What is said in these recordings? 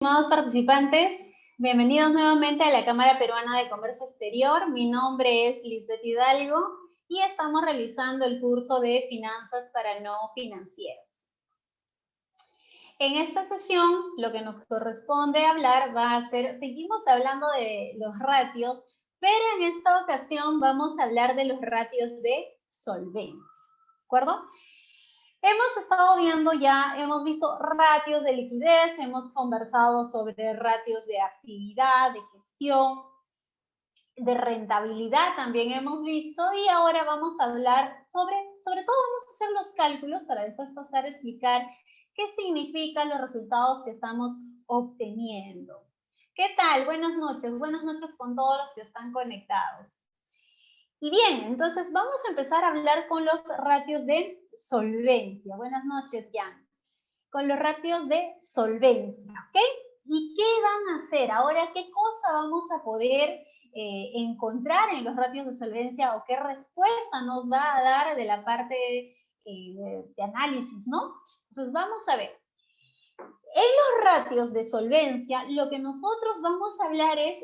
Estimados participantes, bienvenidos nuevamente a la Cámara Peruana de Comercio Exterior. Mi nombre es Lisbeth Hidalgo y estamos realizando el curso de Finanzas para No Financieros. En esta sesión, lo que nos corresponde hablar va a ser, seguimos hablando de los ratios, pero en esta ocasión vamos a hablar de los ratios de solvencia, ¿de acuerdo? Hemos estado viendo ya, hemos visto ratios de liquidez, hemos conversado sobre ratios de actividad, de gestión, de rentabilidad también hemos visto y ahora vamos a hablar sobre todo vamos a hacer los cálculos para después pasar a explicar qué significan los resultados que estamos obteniendo. ¿Qué tal? Buenas noches con todos los que están conectados. Y bien, entonces vamos a empezar a hablar con los ratios de solvencia. Buenas noches, Jan. Con los ratios de solvencia, ¿ok? ¿Y qué van a hacer? Ahora, ¿qué cosa vamos a poder encontrar en los ratios de solvencia o qué respuesta nos va a dar de la parte de análisis, ¿no? Entonces, vamos a ver. En los ratios de solvencia, lo que nosotros vamos a hablar es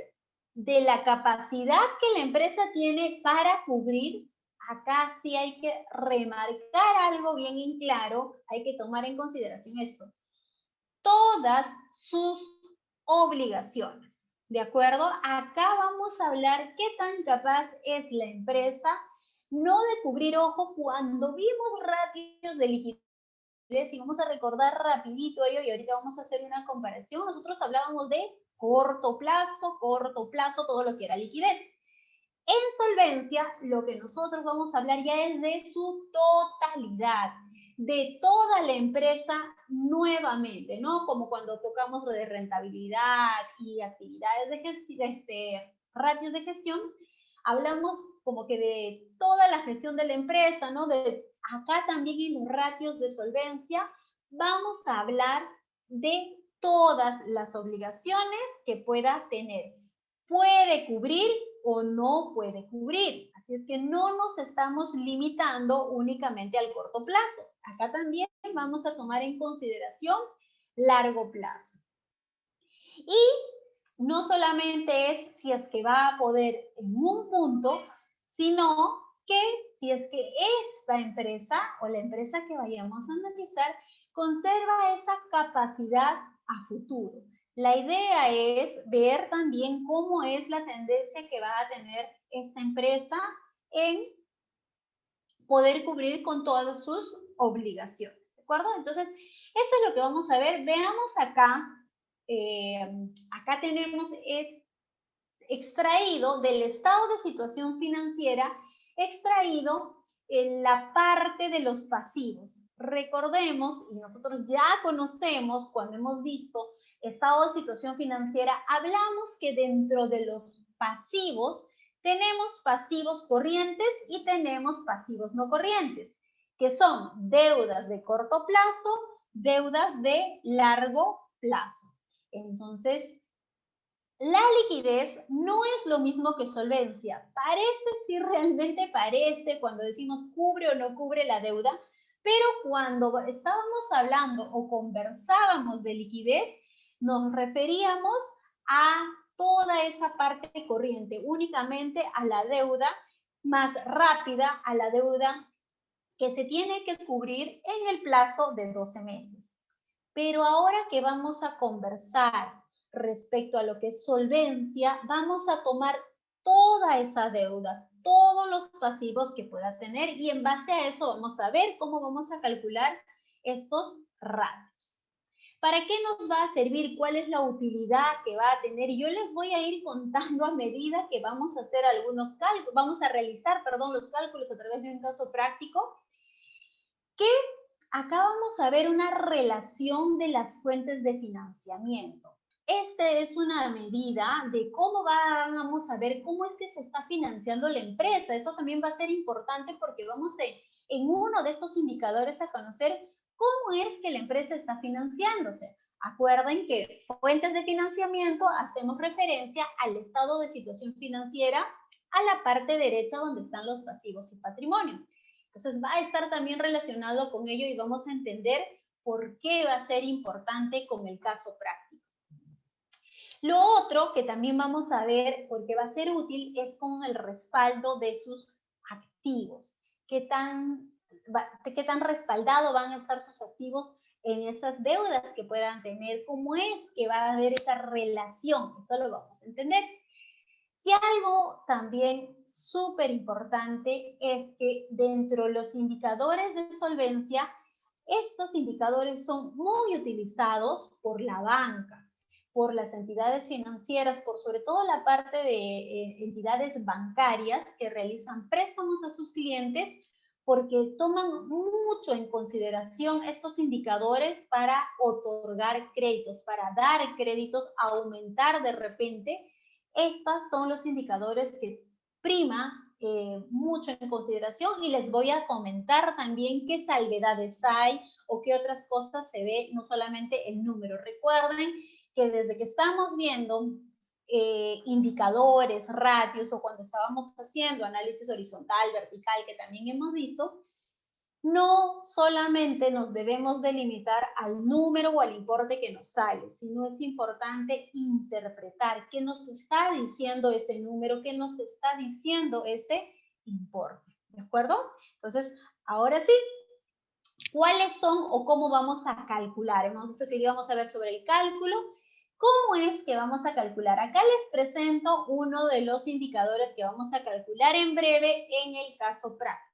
de la capacidad que la empresa tiene para cubrir. Acá sí hay que remarcar algo bien en claro, hay que tomar en consideración esto. Todas sus obligaciones, ¿de acuerdo? Acá vamos a hablar qué tan capaz es la empresa, no de cubrir, ojo, cuando vimos ratios de liquidez, y vamos a recordar rapidito ello y ahorita vamos a hacer una comparación. Nosotros hablábamos de corto plazo, todo lo que era liquidez. En solvencia, lo que nosotros vamos a hablar ya es de su totalidad, de toda la empresa nuevamente, ¿no? Como cuando tocamos lo de rentabilidad y actividades de gestión, ratios de gestión, hablamos como que de toda la gestión de la empresa, ¿no? Acá también en los ratios de solvencia vamos a hablar de todas las obligaciones que pueda tener. Puede cubrir o no puede cubrir. Así es que no nos estamos limitando únicamente al corto plazo. Acá también vamos a tomar en consideración largo plazo. Y no solamente es si es que va a poder en un punto, sino que si es que esta empresa o la empresa que vayamos a analizar conserva esa capacidad a futuro. La idea es ver también cómo es la tendencia que va a tener esta empresa en poder cubrir con todas sus obligaciones, ¿de acuerdo? Entonces, eso es lo que vamos a ver. Veamos acá, acá tenemos extraído del estado de situación financiera, extraído en la parte de los pasivos. Recordemos, y nosotros ya conocemos cuando hemos visto estado de situación financiera, hablamos que dentro de los pasivos tenemos pasivos corrientes y tenemos pasivos no corrientes, que son deudas de corto plazo, deudas de largo plazo. Entonces, la liquidez no es lo mismo que solvencia. Parece, sí, realmente parece cuando decimos cubre o no cubre la deuda, pero cuando estábamos hablando o conversábamos de liquidez, nos referíamos a toda esa parte corriente, únicamente a la deuda más rápida, a la deuda que se tiene que cubrir en el plazo de 12 meses. Pero ahora que vamos a conversar respecto a lo que es solvencia, vamos a tomar toda esa deuda, todos los pasivos que pueda tener y en base a eso vamos a ver cómo vamos a calcular estos ratios. ¿Para qué nos va a servir? ¿Cuál es la utilidad que va a tener? Y yo les voy a ir contando a medida que vamos a hacer algunos cálculos, vamos a realizar, perdón, los cálculos a través de un caso práctico que acá vamos a ver una relación de las fuentes de financiamiento. Esta es una medida de cómo vamos a ver cómo es que se está financiando la empresa. Eso también va a ser importante porque vamos en uno de estos indicadores a conocer cómo es que la empresa está financiándose. Acuerden que fuentes de financiamiento hacemos referencia al estado de situación financiera a la parte derecha donde están los pasivos y patrimonio. Entonces va a estar también relacionado con ello y vamos a entender por qué va a ser importante con el caso práctico. Lo otro que también vamos a ver, porque va a ser útil, es con el respaldo de sus activos. Qué tan respaldado van a estar sus activos en esas deudas que puedan tener? ¿Cómo es que va a haber esa relación? Esto lo vamos a entender. Y algo también súper importante es que dentro de los indicadores de solvencia, estos indicadores son muy utilizados por la banca, por las entidades financieras, por sobre todo la parte de entidades bancarias que realizan préstamos a sus clientes, porque toman mucho en consideración estos indicadores para otorgar créditos, para dar créditos, aumentar de repente. Estos son los indicadores que prima mucho en consideración, y les voy a comentar también qué salvedades hay o qué otras cosas se ve, no solamente el número. Recuerden que desde que estamos viendo indicadores, ratios, o cuando estábamos haciendo análisis horizontal, vertical, que también hemos visto, no solamente nos debemos delimitar al número o al importe que nos sale, sino es importante interpretar qué nos está diciendo ese número, qué nos está diciendo ese importe, ¿de acuerdo? Entonces, ahora sí, ¿cuáles son o cómo vamos a calcular? Hemos visto que íbamos a ver sobre el cálculo. ¿Cómo es que vamos a calcular? Acá les presento uno de los indicadores que vamos a calcular en breve en el caso práctico.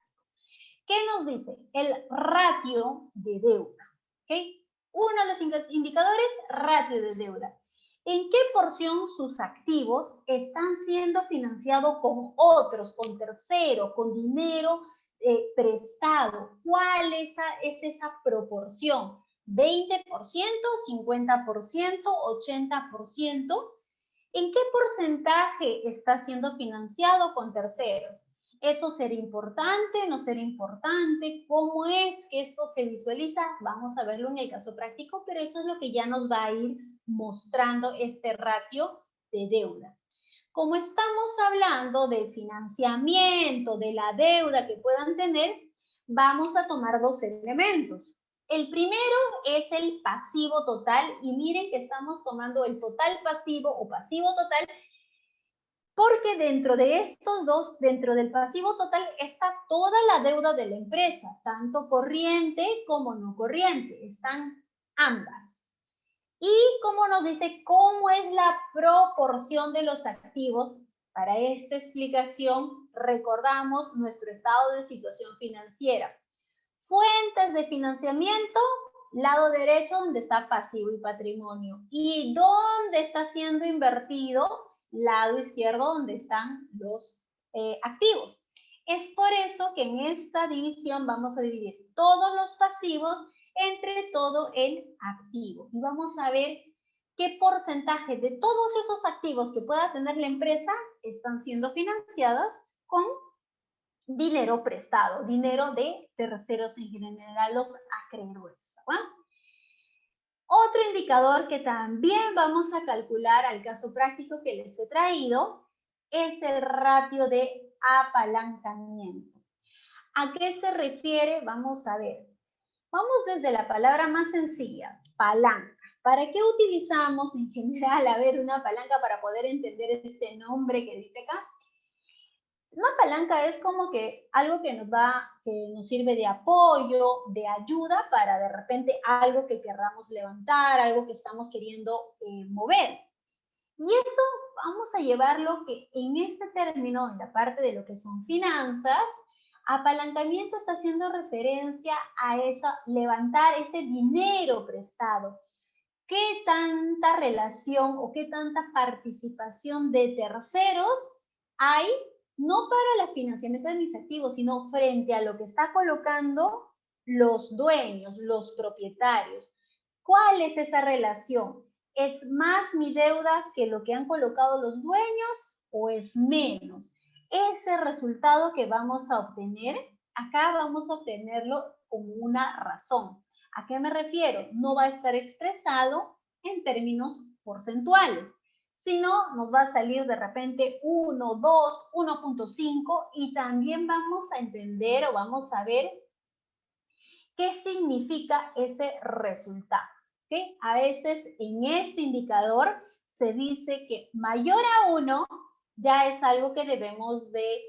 ¿Qué nos dice? El ratio de deuda. ¿Okay? Uno de los indicadores, ratio de deuda. ¿En qué porción sus activos están siendo financiados con otros, con terceros, con dinero prestado? ¿Cuál es esa proporción? ¿20%, 50%, 80%? ¿En qué porcentaje está siendo financiado con terceros? ¿Eso será importante, no será importante? ¿Cómo es que esto se visualiza? Vamos a verlo en el caso práctico, pero eso es lo que ya nos va a ir mostrando este ratio de deuda. Como estamos hablando de financiamiento, de la deuda que puedan tener, vamos a tomar dos elementos. El primero es el pasivo total, y miren que estamos tomando el total pasivo o pasivo total, porque dentro de estos dos, dentro del pasivo total, está toda la deuda de la empresa, tanto corriente como no corriente, están ambas. Y como nos dice cómo es la proporción de los activos, para esta explicación recordamos nuestro estado de situación financiera. Fuentes de financiamiento, lado derecho donde está pasivo y patrimonio. ¿Y dónde está siendo invertido? Lado izquierdo donde están los activos. Es por eso que en esta división vamos a dividir todos los pasivos entre todo el activo. Y vamos a ver qué porcentaje de todos esos activos que pueda tener la empresa están siendo financiados con dinero prestado, dinero de terceros, en general los acreedores. ¿Bueno? Otro indicador que también vamos a calcular al caso práctico que les he traído es el ratio de apalancamiento. ¿A qué se refiere? Vamos a ver. Vamos desde la palabra más sencilla, palanca. ¿Para qué utilizamos en general, a ver, una palanca para poder entender este nombre que dice acá? Una palanca es como que algo que nos sirve de apoyo, de ayuda para de repente algo que queramos levantar, algo que estamos queriendo mover. Y eso vamos a llevarlo que en este término, en la parte de lo que son finanzas, apalancamiento está haciendo referencia a levantar ese dinero prestado. ¿Qué tanta relación o qué tanta participación de terceros hay, no para el financiamiento de mis activos, sino frente a lo que está colocando los dueños, los propietarios? ¿Cuál es esa relación? ¿Es más mi deuda que lo que han colocado los dueños o es menos? Ese resultado que vamos a obtener, acá vamos a obtenerlo como una razón. ¿A qué me refiero? No va a estar expresado en términos porcentuales, sino nos va a salir de repente 1, 2, 1.5, y también vamos a entender o vamos a ver qué significa ese resultado. ¿Okay? A veces en este indicador se dice que mayor a 1 ya es algo que debemos de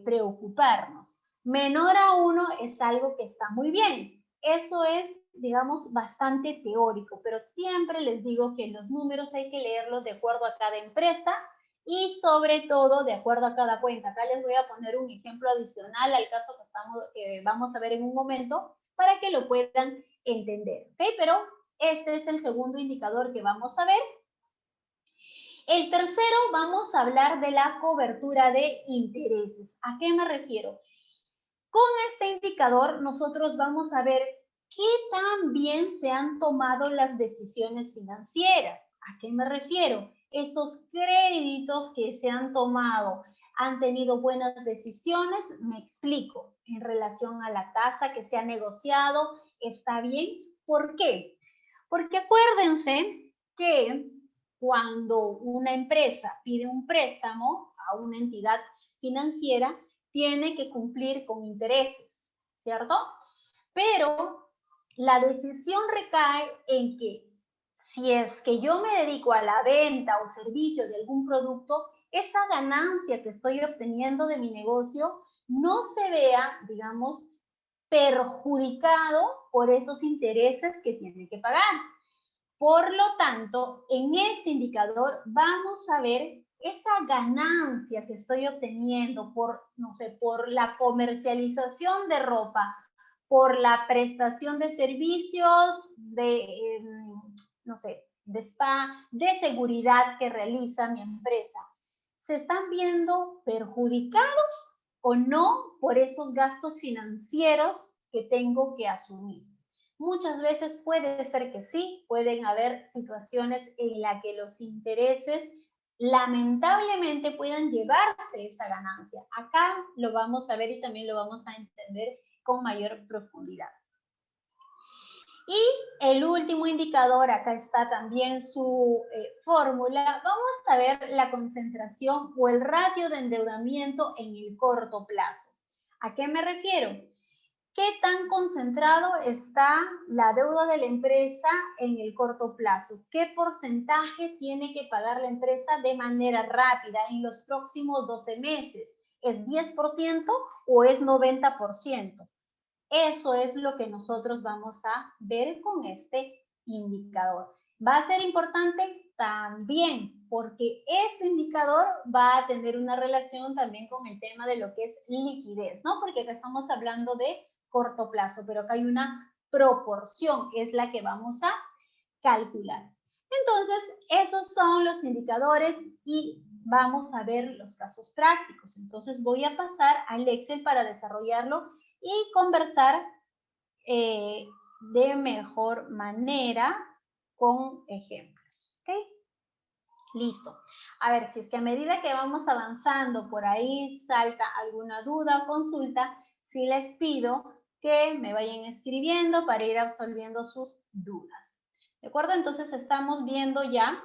preocuparnos. Menor a 1 es algo que está muy bien. Eso es, digamos, bastante teórico, pero siempre les digo que los números hay que leerlos de acuerdo a cada empresa y sobre todo de acuerdo a cada cuenta. Acá les voy a poner un ejemplo adicional al caso que vamos a ver en un momento para que lo puedan entender, ¿ok? Pero este es el segundo indicador que vamos a ver. El tercero, vamos a hablar de la cobertura de intereses. ¿A qué me refiero? Con este indicador nosotros vamos a ver qué tan bien se han tomado las decisiones financieras. ¿A qué me refiero? Esos créditos que se han tomado, ¿han tenido buenas decisiones? Me explico. En relación a la tasa que se ha negociado, ¿está bien? ¿Por qué? Porque acuérdense que cuando una empresa pide un préstamo a una entidad financiera, tiene que cumplir con intereses, ¿cierto? Pero la decisión recae en que si es que yo me dedico a la venta o servicio de algún producto, esa ganancia que estoy obteniendo de mi negocio no se vea, digamos, perjudicado por esos intereses que tiene que pagar. Por lo tanto, en este indicador vamos a ver esa ganancia que estoy obteniendo por, no sé, por la comercialización de ropa, por la prestación de servicios de, no sé, de spa, de seguridad que realiza mi empresa. ¿Se están viendo perjudicados o no por esos gastos financieros que tengo que asumir? Muchas veces puede ser que sí, pueden haber situaciones en las que los intereses lamentablemente puedan llevarse esa ganancia. Acá lo vamos a ver y también lo vamos a entender con mayor profundidad. Y el último indicador, acá está también su fórmula, vamos a ver la concentración o el ratio de endeudamiento en el corto plazo. ¿A qué me refiero? ¿Qué tan concentrado está la deuda de la empresa en el corto plazo? ¿Qué porcentaje tiene que pagar la empresa de manera rápida en los próximos 12 meses? ¿Es 10% o es 90%? Eso es lo que nosotros vamos a ver con este indicador. ¿Va a ser importante? También, porque este indicador va a tener una relación también con el tema de lo que es liquidez, ¿no? Porque acá estamos hablando de corto plazo, pero acá hay una proporción, es la que vamos a calcular. Entonces, esos son los indicadores y vamos a ver los casos prácticos. Entonces, voy a pasar al Excel para desarrollarlo y conversar de mejor manera con ejemplos. ¿Ok? Listo. A ver, si es que a medida que vamos avanzando por ahí salta alguna duda o consulta, sí les pido que me vayan escribiendo para ir absolviendo sus dudas. ¿De acuerdo? Entonces estamos viendo ya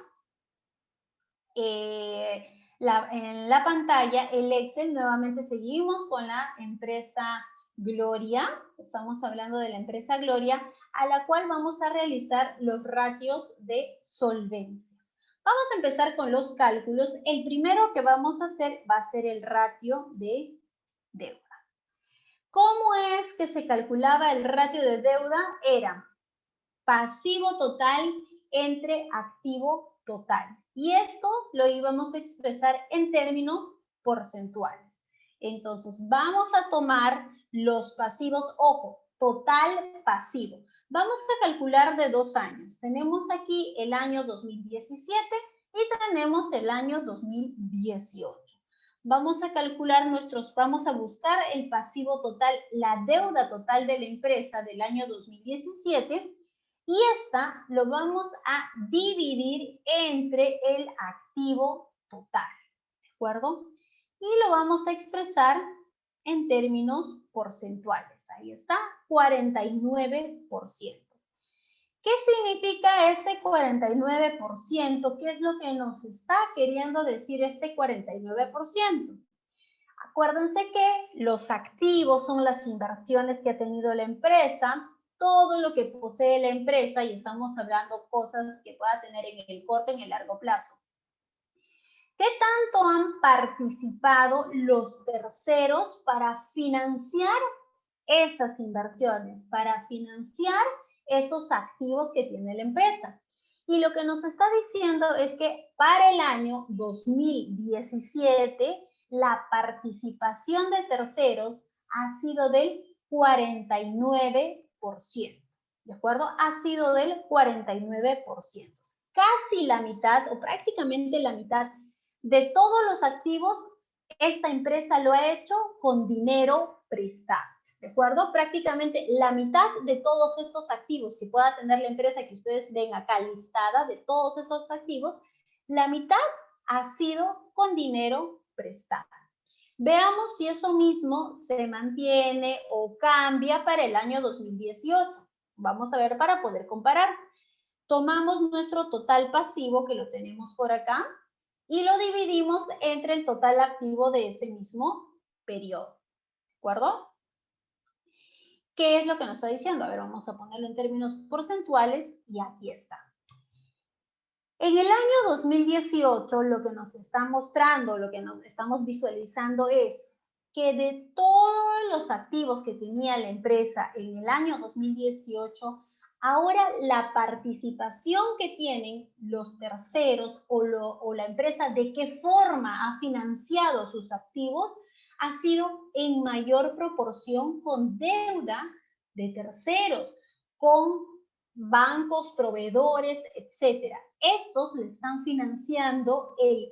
en la pantalla el Excel. Nuevamente seguimos con la empresa Gloria. Estamos hablando de la empresa Gloria, a la cual vamos a realizar los ratios de solvencia. Vamos a empezar con los cálculos. El primero que vamos a hacer va a ser el ratio de deuda. ¿Cómo es que se calculaba el ratio de deuda? Era pasivo total entre activo total. Y esto lo íbamos a expresar en términos porcentuales. Entonces, vamos a tomar los pasivos, ojo, total pasivo. Vamos a calcular de 2 años. Tenemos aquí el año 2017 y tenemos el año 2018. Vamos a calcular vamos a buscar el pasivo total, la deuda total de la empresa del año 2017 y esta lo vamos a dividir entre el activo total, ¿de acuerdo? Y lo vamos a expresar en términos porcentuales. Ahí está, 49%. ¿Qué significa ese 49%? ¿Qué es lo que nos está queriendo decir este 49%? Acuérdense que los activos son las inversiones que ha tenido la empresa, todo lo que posee la empresa, y estamos hablando cosas que pueda tener en el corto y en el largo plazo. ¿Qué tanto han participado los terceros para financiar esas inversiones, para financiar esos activos que tiene la empresa? Y lo que nos está diciendo es que para el año 2017 la participación de terceros ha sido del 49%, ¿de acuerdo? Ha sido del 49%. Casi la mitad o prácticamente la mitad de todos los activos, esta empresa lo ha hecho con dinero prestado. ¿De acuerdo? Prácticamente la mitad de todos estos activos que pueda tener la empresa que ustedes ven acá listada, de todos esos activos, la mitad ha sido con dinero prestado. Veamos si eso mismo se mantiene o cambia para el año 2018. Vamos a ver para poder comparar. Tomamos nuestro total pasivo, que lo tenemos por acá, y lo dividimos entre el total activo de ese mismo periodo. ¿De acuerdo? ¿Qué es lo que nos está diciendo? A ver, vamos a ponerlo en términos porcentuales y aquí está. En el año 2018 lo que nos está mostrando, lo que nos estamos visualizando es que de todos los activos que tenía la empresa en el año 2018, ahora la participación que tienen los terceros o la empresa, de qué forma ha financiado sus activos, ha sido en mayor proporción con deuda de terceros, con bancos, proveedores, etcétera. Estos le están financiando el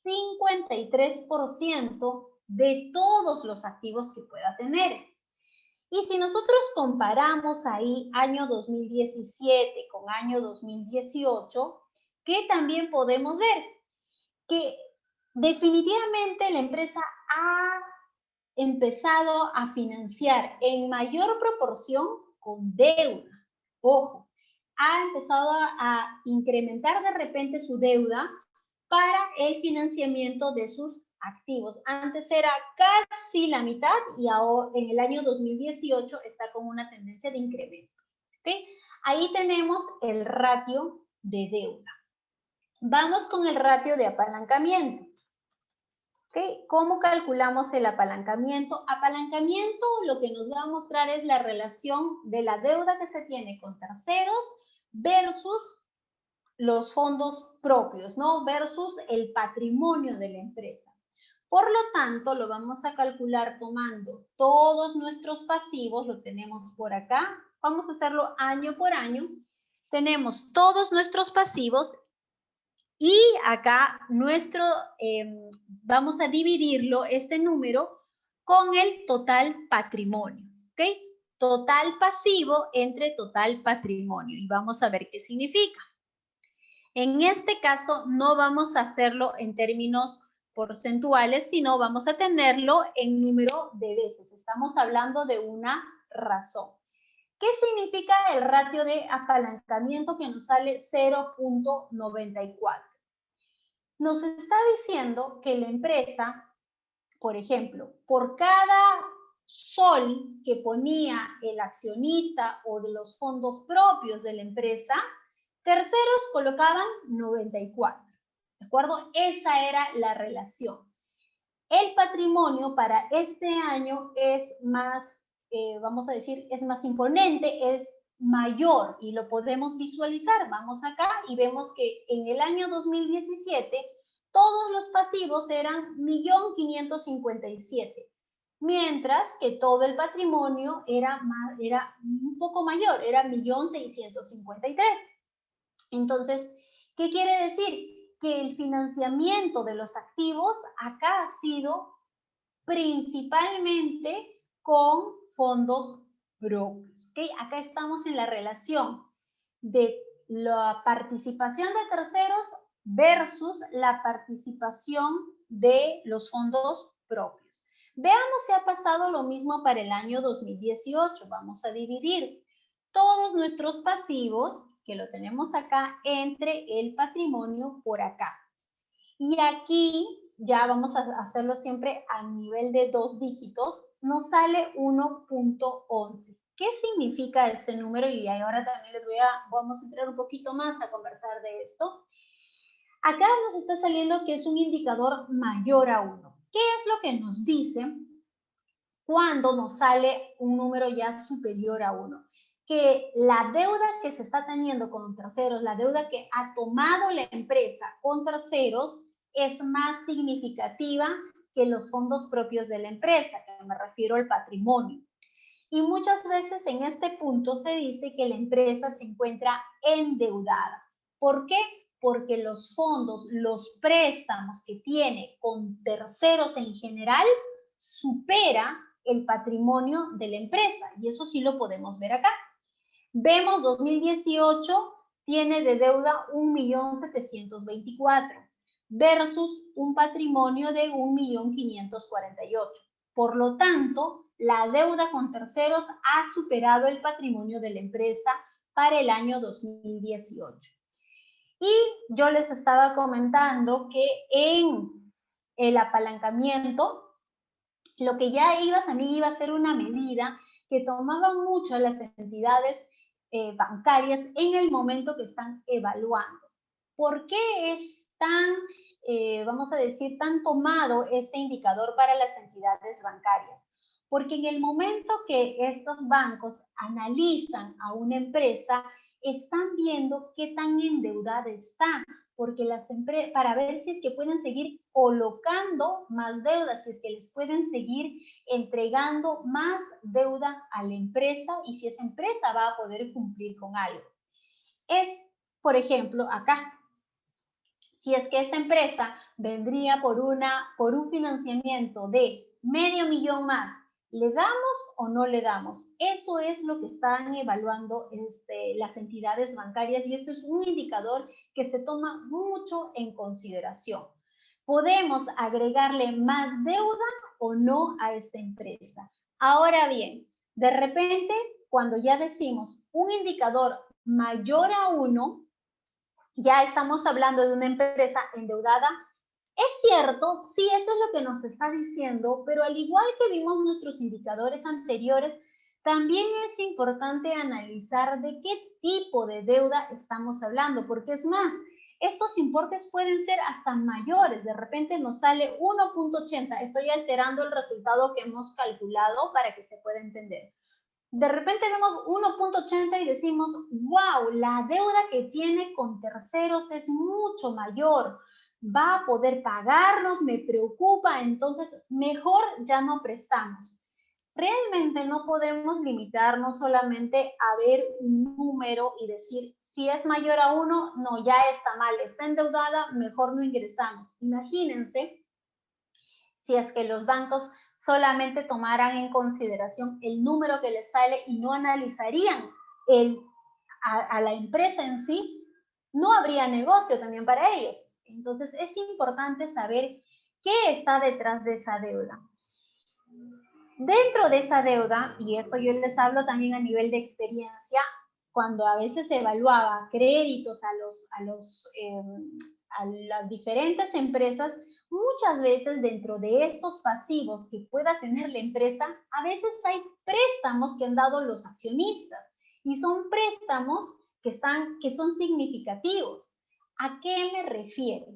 53% de todos los activos que pueda tener. Y si nosotros comparamos ahí año 2017 con año 2018, ¿qué también podemos ver? Que definitivamente la empresa ha empezado a financiar en mayor proporción con deuda. Ojo, ha empezado a incrementar de repente su deuda para el financiamiento de sus activos. Antes era casi la mitad y ahora en el año 2018 está con una tendencia de incremento. ¿Okay? Ahí tenemos el ratio de deuda. Vamos con el ratio de apalancamiento. ¿Okay? ¿Cómo calculamos el apalancamiento? Apalancamiento lo que nos va a mostrar es la relación de la deuda que se tiene con terceros versus los fondos propios, ¿no? Versus el patrimonio de la empresa. Por lo tanto, lo vamos a calcular tomando todos nuestros pasivos, lo tenemos por acá. Vamos a hacerlo año por año. Tenemos todos nuestros pasivos y acá vamos a dividirlo, este número, con el total patrimonio, ¿ok? Total pasivo entre total patrimonio. Y vamos a ver qué significa. En este caso, no vamos a hacerlo en términos porcentuales, sino vamos a tenerlo en número de veces. Estamos hablando de una razón. ¿Qué significa el ratio de apalancamiento que nos sale 0.94? Nos está diciendo que la empresa, por ejemplo, por cada sol que ponía el accionista o de los fondos propios de la empresa, terceros colocaban 94. ¿De acuerdo? Esa era la relación. El patrimonio para este año es más, vamos a decir, es más imponente, es mayor y lo podemos visualizar. Vamos acá y vemos que en el año 2017 todos los pasivos eran 1.557.000, mientras que todo el patrimonio era un poco mayor, era 1.653.000. Entonces, ¿qué quiere decir? Que el financiamiento de los activos acá ha sido principalmente con fondos propios. ¿Okay? Acá estamos en la relación de la participación de terceros versus la participación de los fondos propios. Veamos si ha pasado lo mismo para el año 2018. Vamos a dividir todos nuestros pasivos, que lo tenemos acá, entre el patrimonio por acá. Y aquí ya vamos a hacerlo siempre a nivel de 2 dígitos, nos sale 1.11. ¿Qué significa este número? Y ahora también vamos a entrar un poquito más a conversar de esto. Acá nos está saliendo que es un indicador mayor a 1. ¿Qué es lo que nos dice cuando nos sale un número ya superior a 1? Que la deuda que se está teniendo con terceros, la deuda que ha tomado la empresa con terceros, es más significativa que los fondos propios de la empresa, que me refiero al patrimonio. Y muchas veces en este punto se dice que la empresa se encuentra endeudada. ¿Por qué? Porque los fondos, los préstamos que tiene con terceros en general, supera el patrimonio de la empresa. Y eso sí lo podemos ver acá. Vemos 2018 tiene de deuda 1.724.000 versus un patrimonio de 1.548.000. Por lo tanto, la deuda con terceros ha superado el patrimonio de la empresa para el año 2018. Y yo les estaba comentando que en el apalancamiento, lo que ya también iba a ser una medida que tomaban mucho las entidades bancarias en el momento que están evaluando. ¿Por qué es tan, vamos a decir, tan tomado este indicador para las entidades bancarias? Porque en el momento que estos bancos analizan a una empresa, están viendo qué tan endeudada está, porque las empresas, para ver si es que pueden seguir colocando más deudas, si es que les pueden seguir entregando más deuda a la empresa y si esa empresa va a poder cumplir con algo. Es, por ejemplo, acá, si es que esta empresa vendría por un financiamiento de $500,000 más, ¿le damos o no le damos? Eso es lo que están evaluando las entidades bancarias y esto es un indicador que se toma mucho en consideración. ¿Podemos agregarle más deuda o no a esta empresa? Ahora bien, de repente, cuando ya decimos un indicador mayor a 1, ya estamos hablando de una empresa endeudada. Es cierto, sí, eso es lo que nos está diciendo, pero al igual que vimos nuestros indicadores anteriores, también es importante analizar de qué tipo de deuda estamos hablando, porque es más, estos importes pueden ser hasta mayores. De repente nos sale 1.80. Estoy alterando el resultado que hemos calculado para que se pueda entender. De repente vemos 1.80 y decimos, wow, la deuda que tiene con terceros es mucho mayor, va a poder pagarnos, me preocupa, entonces mejor ya no prestamos. Realmente no podemos limitarnos solamente a ver un número y decir, si es mayor a 1, no, ya está mal, está endeudada, mejor no ingresamos. Imagínense si es que los bancos solamente tomaran en consideración el número que les sale y no analizarían a la empresa en sí, no habría negocio también para ellos. Entonces es importante saber qué está detrás de esa deuda. Dentro de esa deuda, y esto yo les hablo también a nivel de experiencia, cuando a veces se evaluaba créditos a las diferentes empresas, muchas veces dentro de estos pasivos que pueda tener la empresa, a veces hay préstamos que han dado los accionistas y son préstamos que son significativos. ¿A qué me refiero?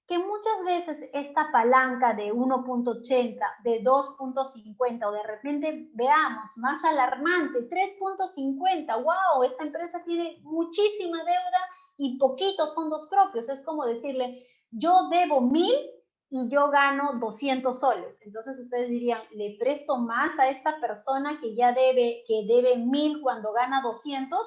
Que muchas veces esta palanca de 1.80, de 2.50 o de repente veamos más alarmante, 3.50, wow, esta empresa tiene muchísima deuda y poquitos fondos propios. Es como decirle, yo debo 1.000 y yo gano 200 soles. Entonces ustedes dirían, ¿le presto más a esta persona que ya debe 1.000 cuando gana 200?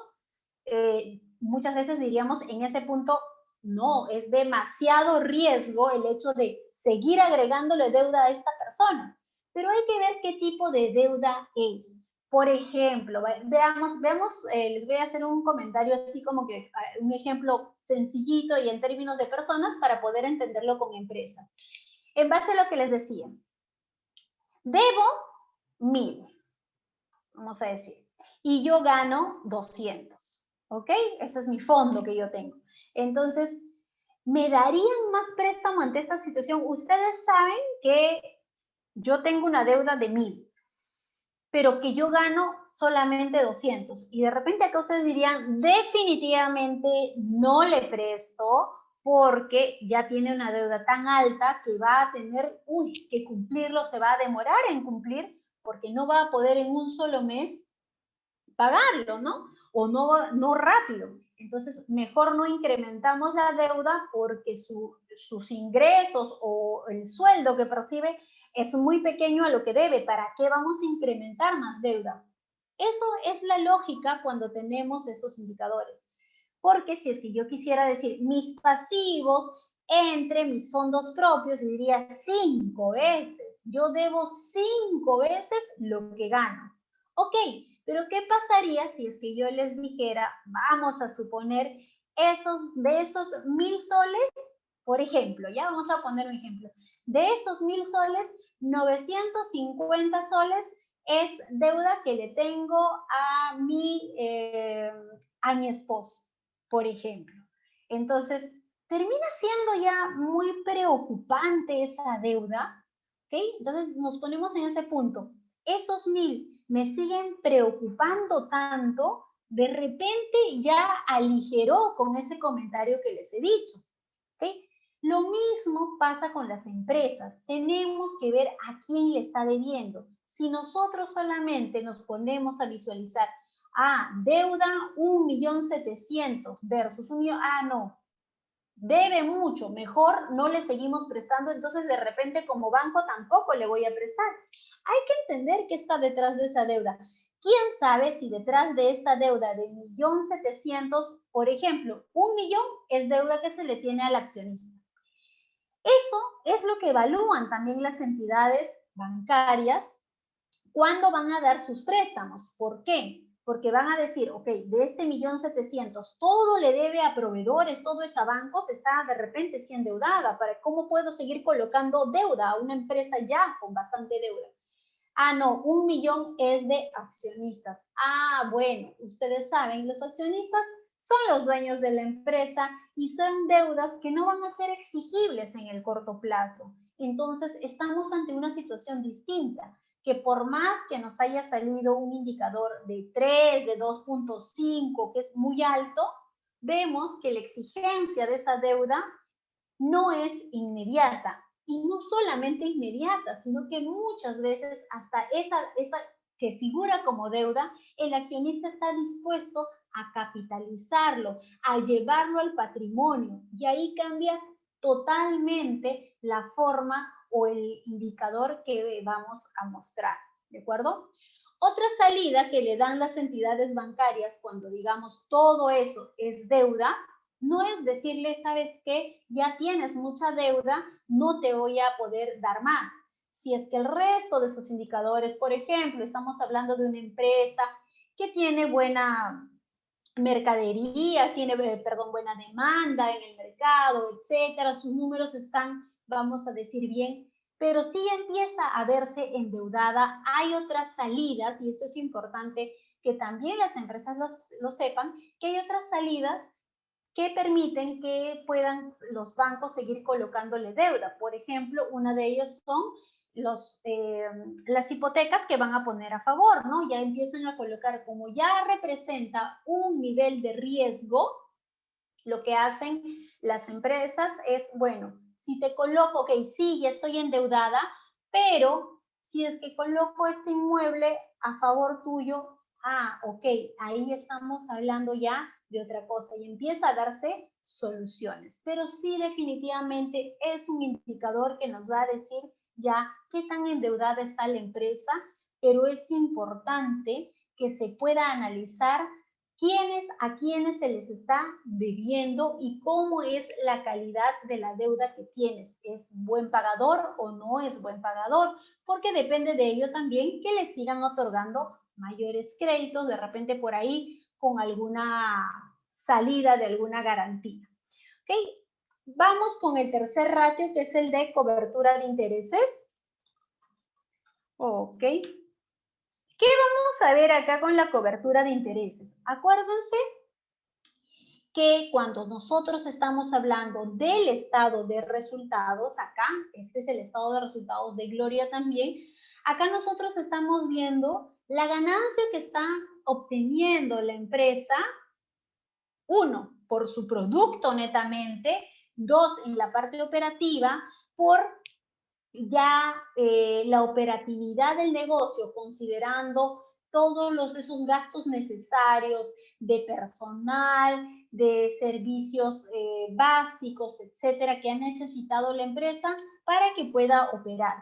Muchas veces diríamos en ese punto, no, es demasiado riesgo el hecho de seguir agregándole deuda a esta persona. Pero hay que ver qué tipo de deuda es. Por ejemplo, les voy a hacer un comentario así como que un ejemplo sencillito y en términos de personas para poder entenderlo con empresa. En base a lo que les decía, debo 1.000, vamos a decir, y yo gano 200, ¿ok? Ese es mi fondo que yo tengo. Entonces, ¿me darían más préstamo ante esta situación? Ustedes saben que yo tengo una deuda de 1.000, pero que yo gano solamente 200. Y de repente acá ustedes dirían, definitivamente no le presto porque ya tiene una deuda tan alta que va a tener, que cumplirlo, se va a demorar en cumplir, porque no va a poder en un solo mes pagarlo, ¿no? O no rápido. Entonces, mejor no incrementamos la deuda porque sus ingresos o el sueldo que percibe es muy pequeño a lo que debe. ¿Para qué vamos a incrementar más deuda? Eso es la lógica cuando tenemos estos indicadores. Porque si es que yo quisiera decir mis pasivos entre mis fondos propios, diría 5 veces. Yo debo 5 veces lo que gano. Ok, pero ¿qué pasaría si es que yo les dijera, vamos a suponer, de esos 1.000 soles, por ejemplo, ya vamos a poner un ejemplo, de esos 1.000 soles, 950 soles es deuda que le tengo a mi esposo, por ejemplo. Entonces, termina siendo ya muy preocupante esa deuda, ¿ok? Entonces, nos ponemos en ese punto. Esos 1.000 me siguen preocupando tanto, de repente ya aligeró con ese comentario que les he dicho, ¿ok? Lo mismo pasa con las empresas. Tenemos que ver a quién le está debiendo. Si nosotros solamente nos ponemos a visualizar, deuda 1.700.000 versus 1 millón, no, debe mucho, mejor no le seguimos prestando, entonces de repente como banco tampoco le voy a prestar. Hay que entender qué está detrás de esa deuda. ¿Quién sabe si detrás de esta deuda de 1.700.000, por ejemplo, 1 millón es deuda que se le tiene al accionista? Eso es lo que evalúan también las entidades bancarias cuando van a dar sus préstamos. ¿Por qué? Porque van a decir, ok, de este 1.700.000, todo le debe a proveedores, todo es a bancos, está de repente sí endeudada. ¿Cómo puedo seguir colocando deuda a una empresa ya con bastante deuda? No, 1 millón es de accionistas. Bueno, ustedes saben, los accionistas son los dueños de la empresa y son deudas que no van a ser exigibles en el corto plazo. Entonces, estamos ante una situación distinta, que por más que nos haya salido un indicador de 3, de 2.5, que es muy alto, vemos que la exigencia de esa deuda no es inmediata. Y no solamente inmediata, sino que muchas veces hasta esa que figura como deuda, el accionista está dispuesto a capitalizarlo, a llevarlo al patrimonio. Y ahí cambia totalmente la forma o el indicador que vamos a mostrar. ¿De acuerdo? Otra salida que le dan las entidades bancarias cuando digamos todo eso es deuda, no es decirle, ¿sabes qué? Ya tienes mucha deuda, no te voy a poder dar más. Si es que el resto de sus indicadores, por ejemplo, estamos hablando de una empresa que tiene buena mercadería, tiene, buena demanda en el mercado, etcétera, sus números están, vamos a decir, bien, pero si empieza a verse endeudada, hay otras salidas, y esto es importante que también las empresas lo sepan, que hay otras salidas que permiten que puedan los bancos seguir colocándole deuda. Por ejemplo, una de ellas son las hipotecas que van a poner a favor, ¿no? Ya empiezan a colocar, como ya representa un nivel de riesgo, lo que hacen las empresas es, bueno, si te coloco, ok, sí, ya estoy endeudada, pero si es que coloco este inmueble a favor tuyo, ok, ahí estamos hablando ya de otra cosa y empieza a darse soluciones. Pero sí, definitivamente es un indicador que nos va a decir ya qué tan endeudada está la empresa, pero es importante que se pueda analizar a quiénes se les está debiendo y cómo es la calidad de la deuda que tienes. ¿Es buen pagador o no es buen pagador? Porque depende de ello también que le sigan otorgando mayores créditos, de repente por ahí con alguna salida de alguna garantía. ¿Ok? Vamos con el tercer ratio, que es el de cobertura de intereses. Ok. ¿Qué vamos a ver acá con la cobertura de intereses? Acuérdense que cuando nosotros estamos hablando del estado de resultados, acá, este es el estado de resultados de Gloria también, acá nosotros estamos viendo la ganancia que está obteniendo la empresa, uno, por su producto netamente, 2 en la parte operativa por ya la operatividad del negocio, considerando todos esos gastos necesarios de personal, de servicios básicos, etcétera, que ha necesitado la empresa para que pueda operar.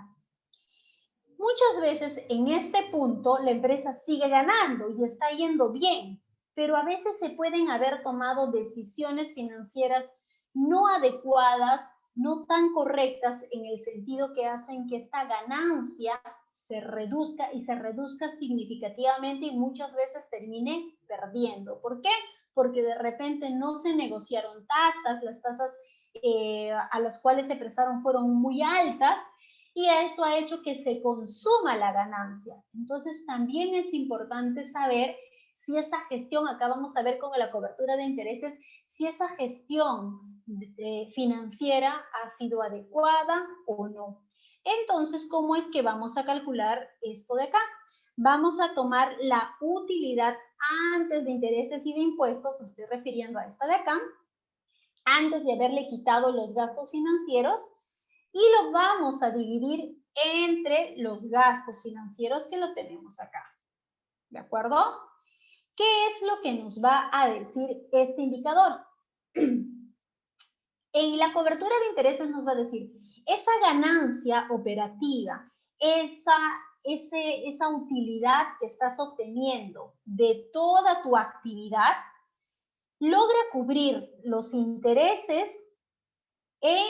Muchas veces en este punto la empresa sigue ganando y está yendo bien, pero a veces se pueden haber tomado decisiones financieras no adecuadas, no tan correctas en el sentido que hacen que esta ganancia se reduzca y se reduzca significativamente y muchas veces termine perdiendo. ¿Por qué? Porque de repente no se negociaron tasas, las tasas a las cuales se prestaron fueron muy altas y eso ha hecho que se consuma la ganancia. Entonces también es importante saber si esa gestión, acá vamos a ver con la cobertura de intereses, si esa gestión financiera ha sido adecuada o no. Entonces, ¿cómo es que vamos a calcular esto de acá? Vamos a tomar la utilidad antes de intereses y de impuestos, me estoy refiriendo a esta de acá, antes de haberle quitado los gastos financieros, y lo vamos a dividir entre los gastos financieros que lo tenemos acá. ¿De acuerdo? ¿Qué es lo que nos va a decir este indicador? En la cobertura de intereses nos va a decir, esa ganancia operativa, esa utilidad que estás obteniendo de toda tu actividad, logra cubrir los intereses en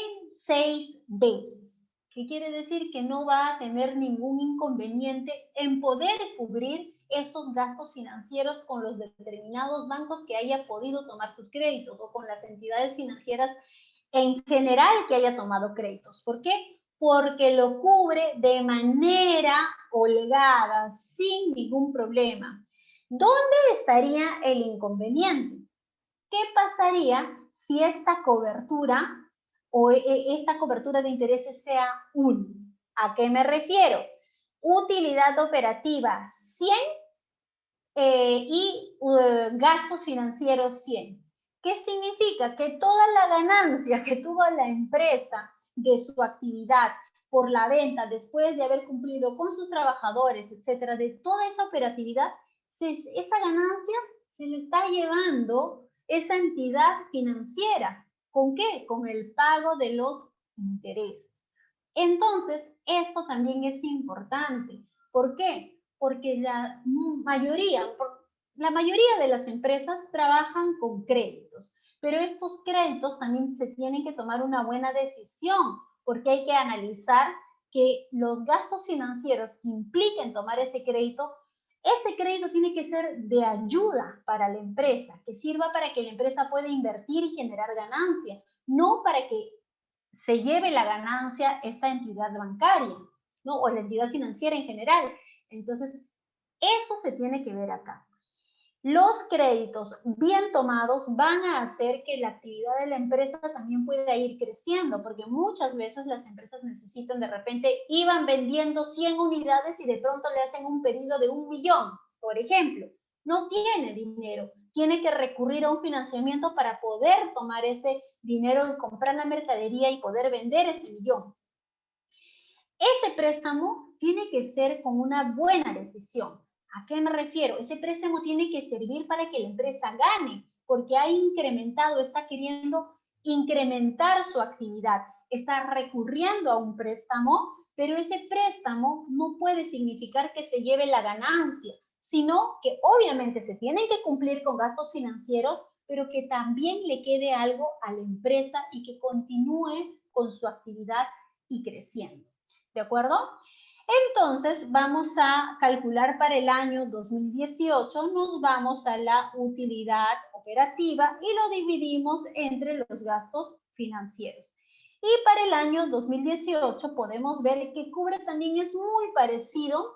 6 veces. ¿Qué quiere decir? Que no va a tener ningún inconveniente en poder cubrir esos gastos financieros con los determinados bancos que haya podido tomar sus créditos o con las entidades financieras en general que haya tomado créditos. ¿Por qué? Porque lo cubre de manera holgada, sin ningún problema. ¿Dónde estaría el inconveniente? ¿Qué pasaría si esta cobertura o esta cobertura de intereses sea 1? ¿A qué me refiero? Utilidad operativa 100 y gastos financieros 100. ¿Qué significa? Que toda la ganancia que tuvo la empresa de su actividad por la venta después de haber cumplido con sus trabajadores, etcétera, de toda esa operatividad, esa ganancia se le está llevando esa entidad financiera. ¿Con qué? Con el pago de los intereses. Entonces, esto también es importante. ¿Por qué? Porque la mayoría de las empresas trabajan con créditos, pero estos créditos también se tienen que tomar una buena decisión, porque hay que analizar que los gastos financieros que impliquen tomar ese crédito tiene que ser de ayuda para la empresa, que sirva para que la empresa pueda invertir y generar ganancia, no para que se lleve la ganancia esta entidad bancaria, ¿no? O la entidad financiera en general. Entonces, eso se tiene que ver acá. Los créditos bien tomados van a hacer que la actividad de la empresa también pueda ir creciendo, porque muchas veces las empresas necesitan, de repente, iban vendiendo 100 unidades y de pronto le hacen un pedido de 1 millón, por ejemplo. No tiene dinero, tiene que recurrir a un financiamiento para poder tomar ese dinero y comprar la mercadería y poder vender ese millón. Ese préstamo tiene que ser con una buena decisión. ¿A qué me refiero? Ese préstamo tiene que servir para que la empresa gane, porque ha incrementado, está queriendo incrementar su actividad, está recurriendo a un préstamo, pero ese préstamo no puede significar que se lleve la ganancia, sino que obviamente se tienen que cumplir con gastos financieros, pero que también le quede algo a la empresa y que continúe con su actividad y creciendo. ¿De acuerdo? Entonces, vamos a calcular para el año 2018, nos vamos a la utilidad operativa y lo dividimos entre los gastos financieros. Y para el año 2018 podemos ver que cubre también es muy parecido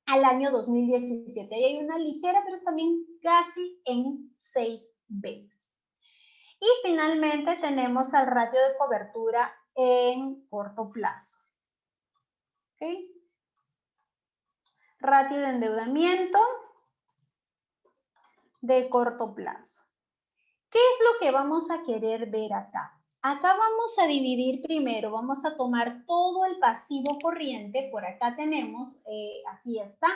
al año 2017. Ahí hay una ligera, pero es también casi en 6 veces. Y finalmente tenemos el ratio de cobertura en corto plazo. ¿Okay? Ratio de endeudamiento de corto plazo. ¿Qué es lo que vamos a querer ver acá? Acá vamos a dividir primero, vamos a tomar todo el pasivo corriente, por acá tenemos, aquí está,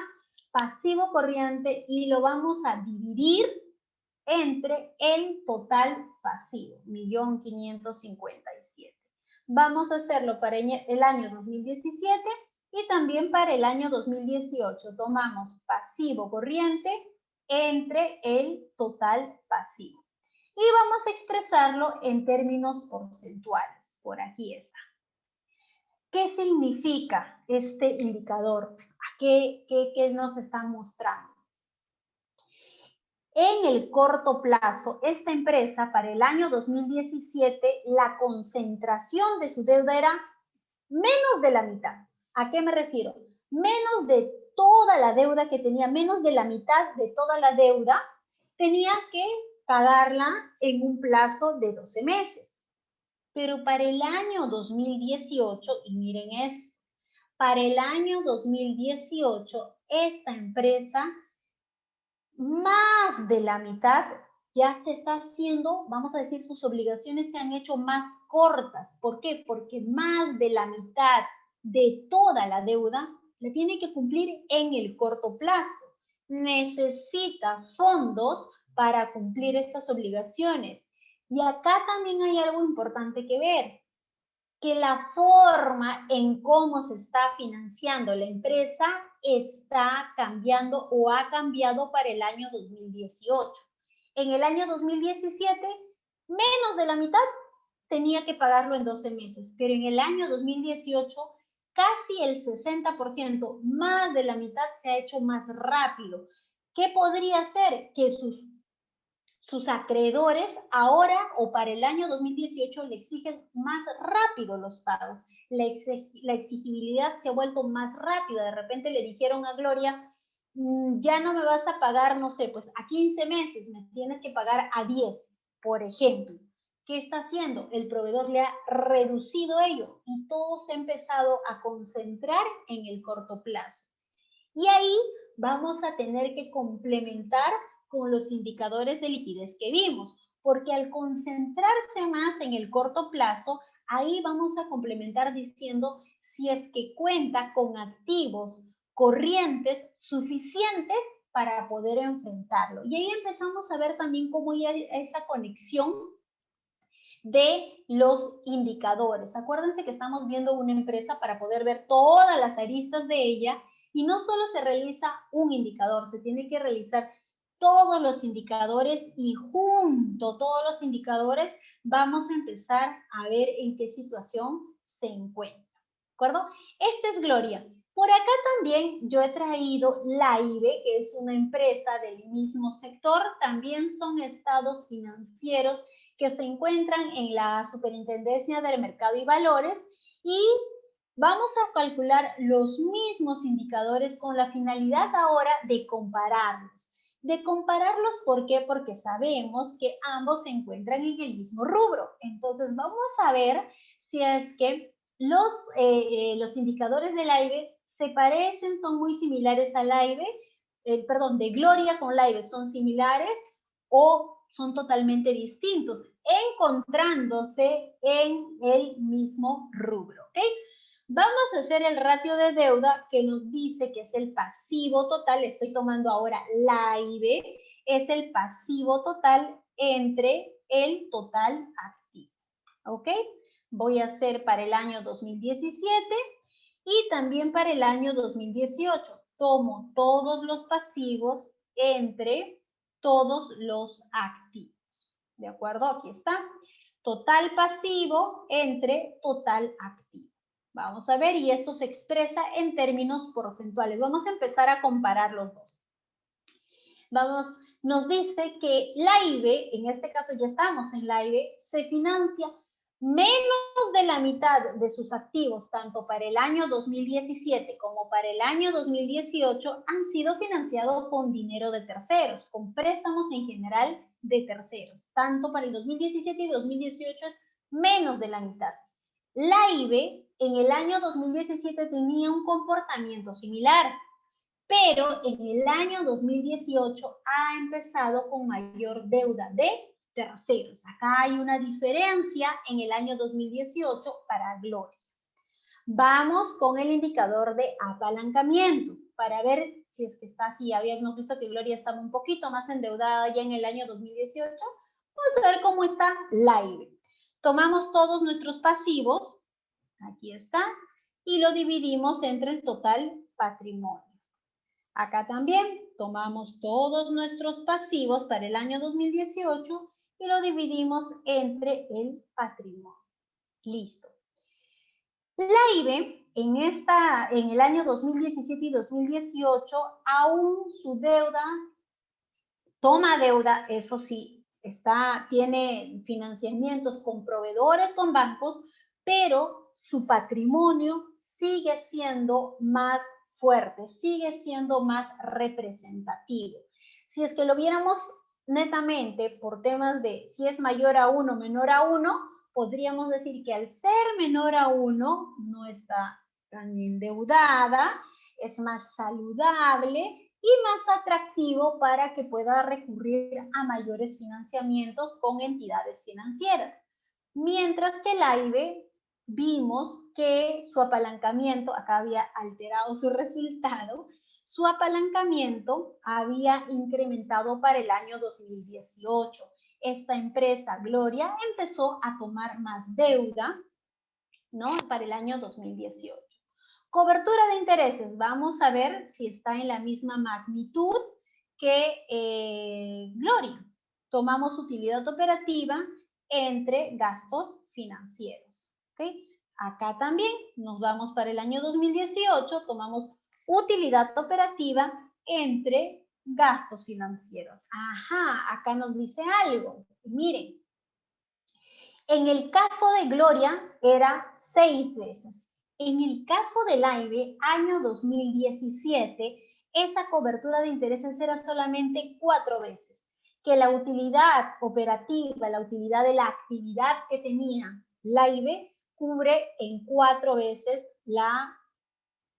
pasivo corriente y lo vamos a dividir entre el total pasivo, 1.557.000. Vamos a hacerlo para el año 2017 y también para el año 2018. Tomamos pasivo corriente entre el total pasivo. Y vamos a expresarlo en términos porcentuales. Por aquí está. ¿Qué significa este indicador? ¿Qué nos está mostrando? En el corto plazo, esta empresa para el año 2017, la concentración de su deuda era menos de la mitad. ¿A qué me refiero? Menos de toda la deuda que tenía, menos de la mitad de toda la deuda, tenía que pagarla en un plazo de 12 meses. Pero para el año 2018, y miren esto, para el año 2018, esta empresa, más de la mitad ya se está haciendo, vamos a decir, sus obligaciones se han hecho más cortas. ¿Por qué? Porque más de la mitad de toda la deuda la tiene que cumplir en el corto plazo. Necesita fondos para cumplir estas obligaciones. Y acá también hay algo importante que ver, que la forma en cómo se está financiando la empresa está cambiando o ha cambiado para el año 2018. En el año 2017, menos de la mitad tenía que pagarlo en 12 meses, pero en el año 2018, casi el 60%, más de la mitad se ha hecho más rápido. ¿Qué podría ser? Que sus acreedores ahora o para el año 2018 le exigen más rápido los pagos. La exigibilidad se ha vuelto más rápida. De repente le dijeron a Gloria, ya no me vas a pagar, no sé, pues a 15 meses, me tienes que pagar a 10, por ejemplo. ¿Qué está haciendo? El proveedor le ha reducido ello y todo se ha empezado a concentrar en el corto plazo. Y ahí vamos a tener que complementar con los indicadores de liquidez que vimos, porque al concentrarse más en el corto plazo, ahí vamos a complementar diciendo si es que cuenta con activos corrientes suficientes para poder enfrentarlo. Y ahí empezamos a ver también cómo hay esa conexión de los indicadores. Acuérdense que estamos viendo una empresa para poder ver todas las aristas de ella y no solo se realiza un indicador, se tiene que realizar todos los indicadores y junto todos los indicadores vamos a empezar a ver en qué situación se encuentra. ¿De acuerdo? Esta es Gloria. Por acá también yo he traído Laibe, que es una empresa del mismo sector, también son estados financieros que se encuentran en la Superintendencia del Mercado y Valores y vamos a calcular los mismos indicadores con la finalidad ahora de compararlos. De compararlos, ¿por qué? Porque sabemos que ambos se encuentran en el mismo rubro. Entonces, vamos a ver si es que los indicadores del AIBE se parecen, son muy similares al AIBE, perdón, de Gloria con Laibe son similares o son totalmente distintos, encontrándose en el mismo rubro. ¿Ok? Vamos a hacer el ratio de deuda que nos dice que es el pasivo total. Estoy tomando ahora Laibe, es el pasivo total entre el total activo. ¿Ok? Voy a hacer para el año 2017 y también para el año 2018. Tomo todos los pasivos entre todos los activos. ¿De acuerdo? Aquí está. Total pasivo entre total activo. Vamos a ver, y esto se expresa en términos porcentuales. Vamos a empezar a comparar los dos. Vamos, nos dice que la IBE, en este caso ya estamos en la IBE, se financia menos de la mitad de sus activos, tanto para el año 2017 como para el año 2018, han sido financiados con dinero de terceros, con préstamos en general de terceros. Tanto para el 2017 y 2018 es menos de la mitad. La IBE en el año 2017 tenía un comportamiento similar, pero en el año 2018 ha empezado con mayor deuda de terceros. Acá hay una diferencia en el año 2018 para Gloria. Vamos con el indicador de apalancamiento para ver si es que está así. Habíamos visto que Gloria estaba un poquito más endeudada ya en el año 2018. Vamos a ver cómo está Live. Tomamos todos nuestros pasivos, aquí está, y lo dividimos entre el total patrimonio. Acá también tomamos todos nuestros pasivos para el año 2018 y lo dividimos entre el patrimonio. Listo. La IBE en el año 2017 y 2018 aún su deuda, toma deuda, eso sí, tiene financiamientos con proveedores, con bancos, pero su patrimonio sigue siendo más fuerte, sigue siendo más representativo. Si es que lo viéramos netamente por temas de si es mayor a 1 o menor a 1, podríamos decir que al ser menor a 1 no está tan endeudada, es más saludable y más atractivo para que pueda recurrir a mayores financiamientos con entidades financieras. Mientras que el AIBE vimos que su apalancamiento, acá había alterado su resultado, su apalancamiento había incrementado para el año 2018. Esta empresa, Gloria, empezó a tomar más deuda, ¿no? Para el año 2018. Cobertura de intereses, vamos a ver si está en la misma magnitud que Gloria. Tomamos utilidad operativa entre gastos financieros. ¿Okay? Acá también nos vamos para el año 2018, tomamos utilidad operativa entre gastos financieros. Ajá, acá nos dice algo. Miren, en el caso de Gloria era 6 veces. En el caso del AIBE, año 2017, esa cobertura de intereses era solamente 4 veces. Que la utilidad operativa, la utilidad de la actividad que tenía la AIBE, cubre en 4 veces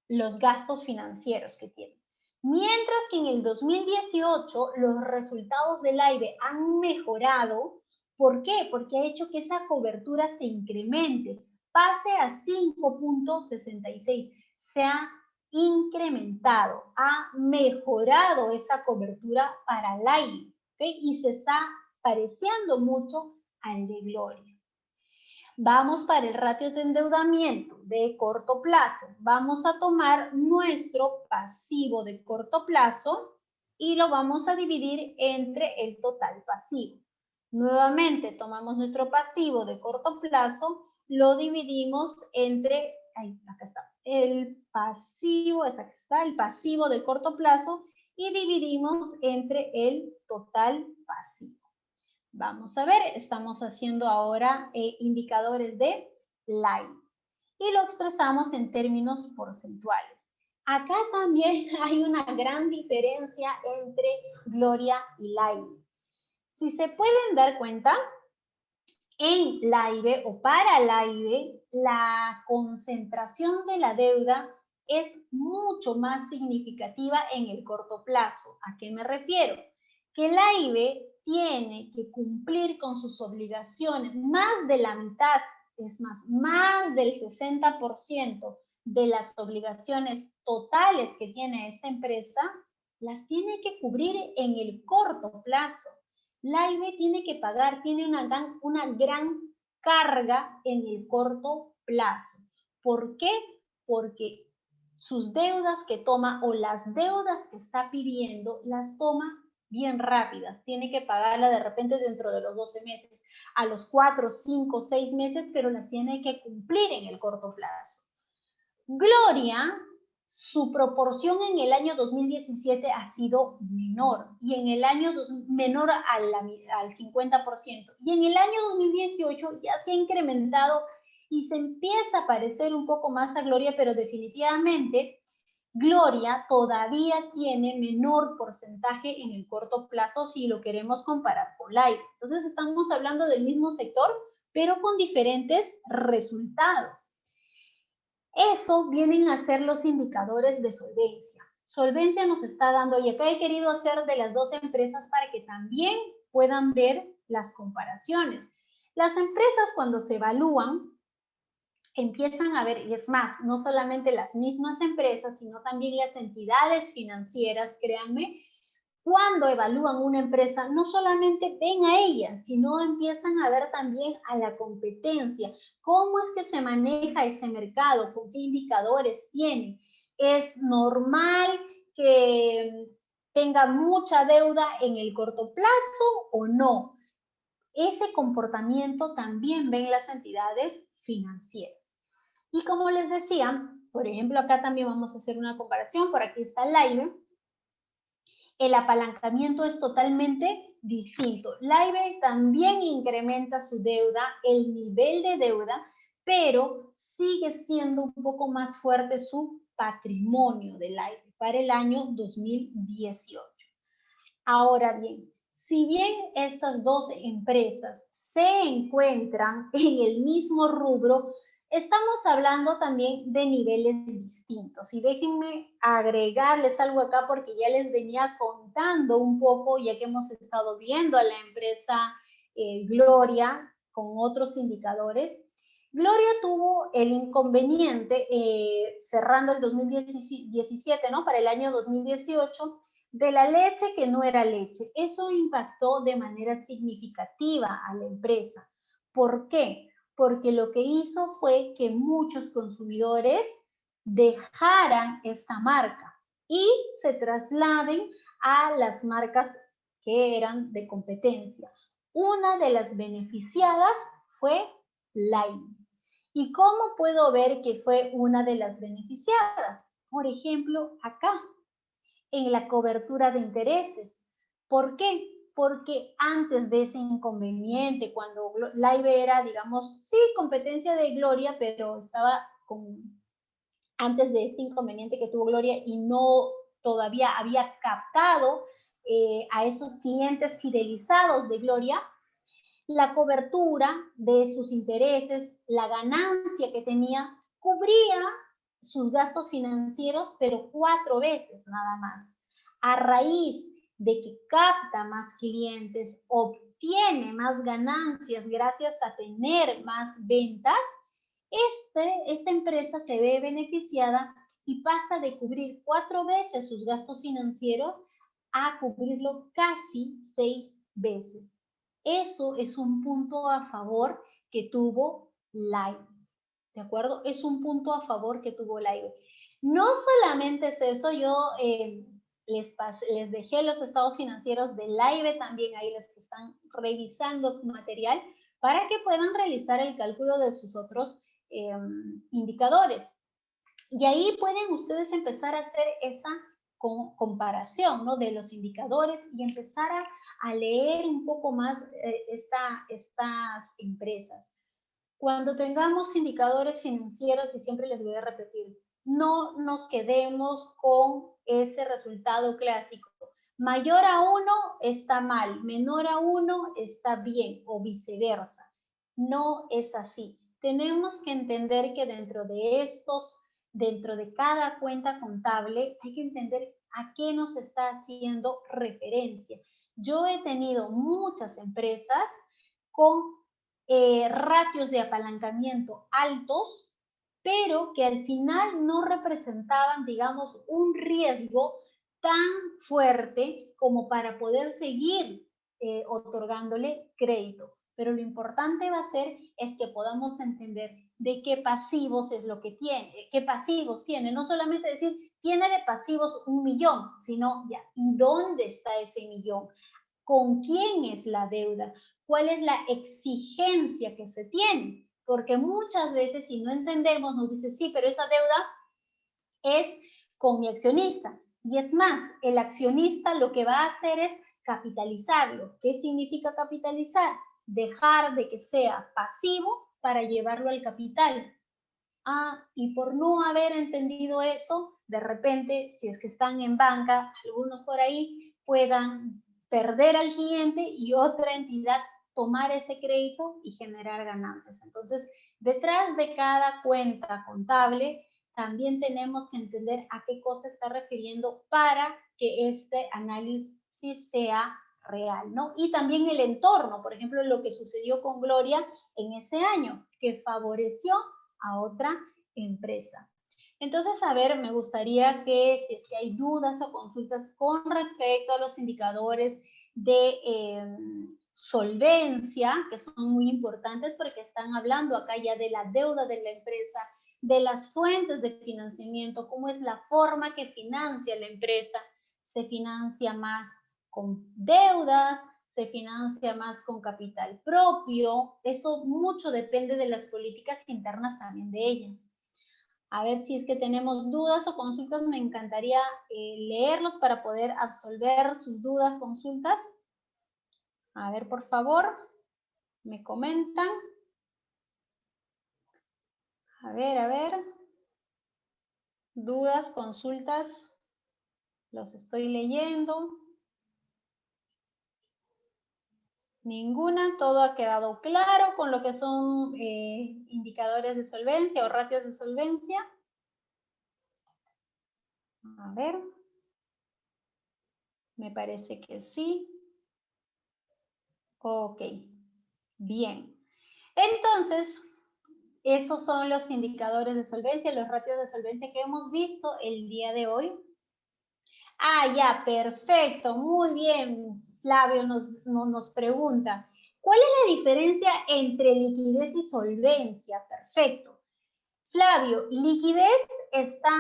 los gastos financieros que tiene. Mientras que en el 2018 los resultados del AIBE han mejorado. ¿Por qué? Porque ha hecho que esa cobertura se incremente, pase a 5.66. Se ha incrementado, ha mejorado esa cobertura para el AIBE, ¿okay? Y se está pareciendo mucho al de Gloria. Vamos para el ratio de endeudamiento de corto plazo. Vamos a tomar nuestro pasivo de corto plazo y lo vamos a dividir entre el total pasivo. Nuevamente tomamos nuestro pasivo de corto plazo, lo dividimos entre, acá está, el pasivo de corto plazo y dividimos entre el total pasivo. Vamos a ver, estamos haciendo ahora indicadores de LINE y lo expresamos en términos porcentuales. Acá también hay una gran diferencia entre Gloria y LINE. Si se pueden dar cuenta, en LIBE o para LIBE, la concentración de la deuda es mucho más significativa en el corto plazo. ¿A qué me refiero? Que LIBE tiene que cumplir con sus obligaciones, más de la mitad, es más del 60% de las obligaciones totales que tiene esta empresa, las tiene que cubrir en el corto plazo. LIBE tiene que pagar, tiene una gran carga en el corto plazo. ¿Por qué? Porque sus deudas que toma o las deudas que está pidiendo las toma bien rápidas. Tiene que pagarla de repente dentro de los 12 meses, a los 4, 5, 6 meses, pero las tiene que cumplir en el corto plazo. Gloria, su proporción en el año 2017 ha sido menor y en el año menor al 50%. Y en el año 2018 ya se ha incrementado y se empieza a parecer un poco más a Gloria, pero definitivamente Gloria todavía tiene menor porcentaje en el corto plazo si lo queremos comparar con LIBE. Entonces estamos hablando del mismo sector, pero con diferentes resultados. Eso vienen a ser los indicadores de solvencia. Solvencia nos está dando, y acá he querido hacer de las dos empresas para que también puedan ver las comparaciones. Las empresas cuando se evalúan empiezan a ver, y es más, no solamente las mismas empresas, sino también las entidades financieras, créanme, cuando evalúan una empresa, no solamente ven a ella, sino empiezan a ver también a la competencia, cómo es que se maneja ese mercado, con qué indicadores tiene. ¿Es normal que tenga mucha deuda en el corto plazo o no? Ese comportamiento también ven las entidades financieras. Y como les decía, por ejemplo, acá también vamos a hacer una comparación, por aquí está Laibe. El apalancamiento es totalmente distinto. Laibe también incrementa su deuda, el nivel de deuda, pero sigue siendo un poco más fuerte su patrimonio de Laibe para el año 2018. Ahora bien, si bien estas dos empresas se encuentran en el mismo rubro, estamos hablando también de niveles distintos. Y déjenme agregarles algo acá porque ya les venía contando un poco, ya que hemos estado viendo a la empresa Gloria con otros indicadores. Gloria tuvo el inconveniente cerrando el 2017, ¿no? Para el año 2018, de la leche que no era leche. Eso impactó de manera significativa a la empresa. ¿Por qué? Porque lo que hizo fue que muchos consumidores dejaran esta marca y se trasladen a las marcas que eran de competencia. Una de las beneficiadas fue Lime. ¿Y cómo puedo ver que fue una de las beneficiadas? Por ejemplo, acá, en la cobertura de intereses. ¿Por qué? Porque antes de ese inconveniente, cuando Laibe era, digamos, sí, competencia de Gloria, pero estaba antes de este inconveniente que tuvo Gloria y no todavía había captado a esos clientes fidelizados de Gloria, la cobertura de sus intereses, la ganancia que tenía, cubría sus gastos financieros, pero 4 veces nada más. A raíz de que capta más clientes, obtiene más ganancias gracias a tener más ventas, esta empresa se ve beneficiada y pasa de cubrir 4 veces sus gastos financieros a cubrirlo casi 6 veces. Eso es un punto a favor que tuvo Laibe, ¿de acuerdo? Es un punto a favor que tuvo Laibe. No solamente es eso, yo les dejé los estados financieros de Laibe también ahí, los que están revisando su material, para que puedan realizar el cálculo de sus otros indicadores. Y ahí pueden ustedes empezar a hacer esa comparación, ¿no? De los indicadores y empezar a leer un poco más estas empresas. Cuando tengamos indicadores financieros, y siempre les voy a repetir, no nos quedemos con ese resultado clásico. Mayor a 1 está mal, menor a 1 está bien o viceversa. No es así. Tenemos que entender que dentro de cada cuenta contable, hay que entender a qué nos está haciendo referencia. Yo he tenido muchas empresas con ratios de apalancamiento altos, pero que al final no representaban, digamos, un riesgo tan fuerte como para poder seguir otorgándole crédito. Pero lo importante va a ser es que podamos entender de qué pasivos es lo que tiene, qué pasivos tiene. No solamente decir, tiene de pasivos 1 millón, sino ya, ¿y dónde está ese millón? ¿Con quién es la deuda? ¿Cuál es la exigencia que se tiene? Porque muchas veces si no entendemos nos dice, sí, pero esa deuda es con mi accionista. Y es más, el accionista lo que va a hacer es capitalizarlo. ¿Qué significa capitalizar? Dejar de que sea pasivo para llevarlo al capital. Ah, y por no haber entendido eso, de repente, si es que están en banca, algunos por ahí puedan perder al cliente y otra entidad tomar ese crédito y generar ganancias. Entonces, detrás de cada cuenta contable, también tenemos que entender a qué cosa está refiriendo para que este análisis sea real, ¿no? Y también el entorno, por ejemplo, lo que sucedió con Gloria en ese año, que favoreció a otra empresa. Entonces, a ver, me gustaría que si es que hay dudas o consultas con respecto a los indicadores de solvencia, que son muy importantes porque están hablando acá ya de la deuda de la empresa, de las fuentes de financiamiento, cómo es la forma que financia la empresa. Se financia más con deudas, se financia más con capital propio. Eso mucho depende de las políticas internas también de ellas. A ver si es que tenemos dudas o consultas, me encantaría leerlos para poder absolver sus dudas, consultas. A ver, por favor, me comentan. A ver. Dudas, consultas, los estoy leyendo. Ninguna, todo ha quedado claro con lo que son indicadores de solvencia o ratios de solvencia. A ver. Me parece que sí. Ok. Bien. Entonces, esos son los indicadores de solvencia, los ratios de solvencia que hemos visto el día de hoy. Ah, ya, perfecto, muy bien. Flavio nos pregunta, ¿cuál es la diferencia entre liquidez y solvencia? Perfecto. Flavio, liquidez está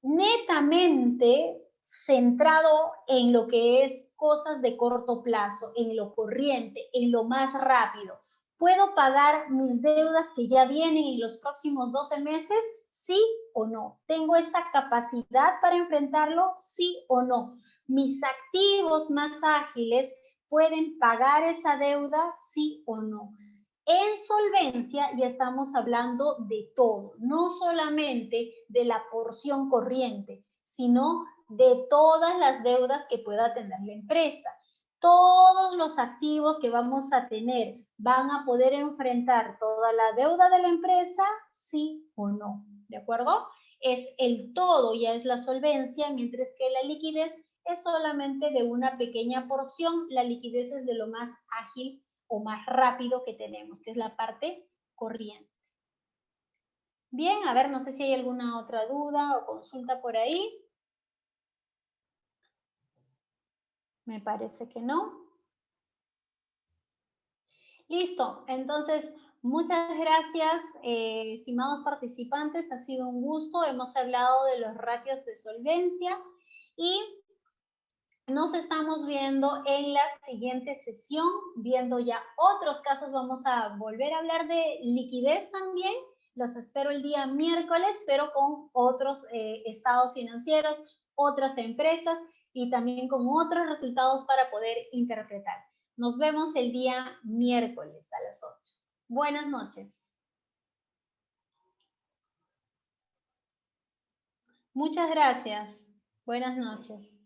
netamente centrado en lo que es cosas de corto plazo, en lo corriente, en lo más rápido. ¿Puedo pagar mis deudas que ya vienen en los próximos 12 meses? ¿Sí o no? ¿Tengo esa capacidad para enfrentarlo? ¿Sí o no? ¿Mis activos más ágiles pueden pagar esa deuda? ¿Sí o no? En solvencia ya estamos hablando de todo, no solamente de la porción corriente, sino de todas las deudas que pueda tener la empresa. Todos los activos que vamos a tener van a poder enfrentar toda la deuda de la empresa, sí o no, ¿de acuerdo? Es el todo, ya es la solvencia, mientras que la liquidez es solamente de una pequeña porción. La liquidez es de lo más ágil o más rápido que tenemos, que es la parte corriente. Bien, a ver, no sé si hay alguna otra duda o consulta por ahí. Me parece que no. Listo, entonces, muchas gracias, estimados participantes. Ha sido un gusto. Hemos hablado de los ratios de solvencia y nos estamos viendo en la siguiente sesión, viendo ya otros casos. Vamos a volver a hablar de liquidez también. Los espero el día miércoles, pero con otros estados financieros, otras empresas y también con otros resultados para poder interpretar. Nos vemos el día miércoles a las 8. Buenas noches. Muchas gracias. Buenas noches.